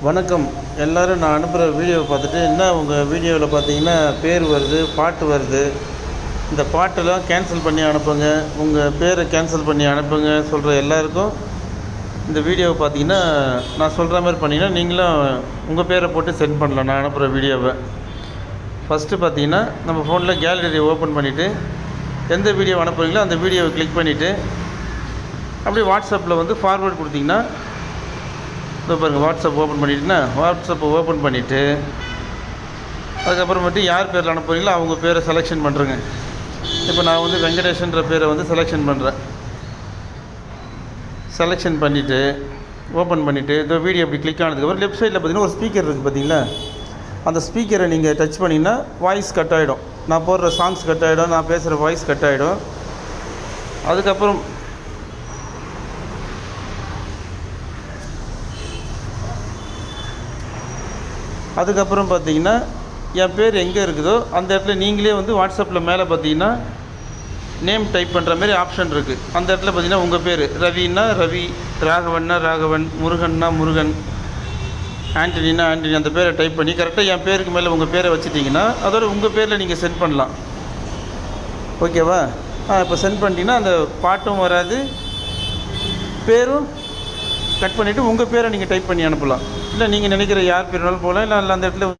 வணக்கம் எல்லோரும். நான் அனுப்புகிற வீடியோவை பார்த்துட்டு என்ன உங்கள் வீடியோவில் பார்த்தீங்கன்னா பேர் வருது, பாட்டு வருது, இந்த பாட்டெல்லாம் கேன்சல் பண்ணி அனுப்புங்க, உங்கள் பேரை கேன்சல் பண்ணி அனுப்புங்க சொல்கிற எல்லாருக்கும் இந்த வீடியோவை பார்த்தீங்கன்னா நான் சொல்கிற மாதிரி பண்ணிங்கன்னா நீங்களும் உங்கள் பேரை போட்டு சென்ட் பண்ணலாம். நான் அனுப்புகிற வீடியோவை ஃபஸ்ட்டு பார்த்தீங்கன்னா நம்ம ஃபோனில் கேலரியை ஓப்பன் பண்ணிவிட்டு எந்த வீடியோ அனுப்புகிறீங்களோ அந்த வீடியோவை கிளிக் பண்ணிவிட்டு அப்படியே வாட்ஸ்அப்பில் வந்து ஃபார்வேர்ட் கொடுத்தீங்கன்னா இப்போ பாருங்கள், வாட்ஸ்அப் ஓப்பன் பண்ணிவிட்டுனா வாட்ஸ்அப்பை ஓப்பன் பண்ணிவிட்டு அதுக்கப்புறமேட்டு யார் பேரில் அனுப்புகிறீங்களோ அவங்க பேரை செலெக்ஷன் பண்ணுறேங்க. இப்போ நான் வந்து வெங்கடேஷன்ற பேரை வந்து செலெக்ஷன் பண்ணுறேன். செலெக்ஷன் பண்ணிவிட்டு ஓப்பன் பண்ணிவிட்டு இந்த வீடியோ அப்படி கிளிக் ஆனதுக்கப்புறம் லெஃப்ட் சைடில் பார்த்தீங்கன்னா ஒரு ஸ்பீக்கர் இருக்குது பார்த்தீங்களா, அந்த ஸ்பீக்கரை நீங்கள் டச் பண்ணிங்கன்னா வாய்ஸ் கட் ஆகிடும். நான் போடுற சாங்ஸ் கட் ஆகிடும், நான் பேசுகிற வாய்ஸ் கட் ஆகிடும். அதுக்கப்புறம் பார்த்தீங்கன்னா என் பேர் எங்கே இருக்குதோ அந்த இடத்துல நீங்களே வந்து வாட்ஸ்அப்பில் மேலே பார்த்தீங்கன்னா நேம் டைப் பண்ணுற மாதிரி ஆப்ஷன் இருக்குது. அந்த இடத்துல பார்த்தீங்கன்னா உங்கள் பேர் ரவின்னா ரவி, ராகவன்னா ராகவன், முருகன்னா முருகன், ஆண்டனின்னா ஆண்டனி, அந்த பேரை டைப் பண்ணி கரெக்டாக என் பேருக்கு மேலே உங்கள் பேரை வச்சுட்டிங்கன்னா அதோட உங்கள் பேரில் நீங்கள் சென்ட் பண்ணலாம். ஓகேவா? இப்போ சென்ட் பண்ணிட்டீங்கன்னா அந்த பாட்டும் வராது, பேரும் கட் பண்ணிவிட்டு உங்கள் பேரை நீங்கள் டைப் பண்ணி அனுப்பலாம். இல்லை நீங்கள் நினைக்கிற யார் பேர் வேணாலும் போகலாம். இல்லை அந்த இடத்துல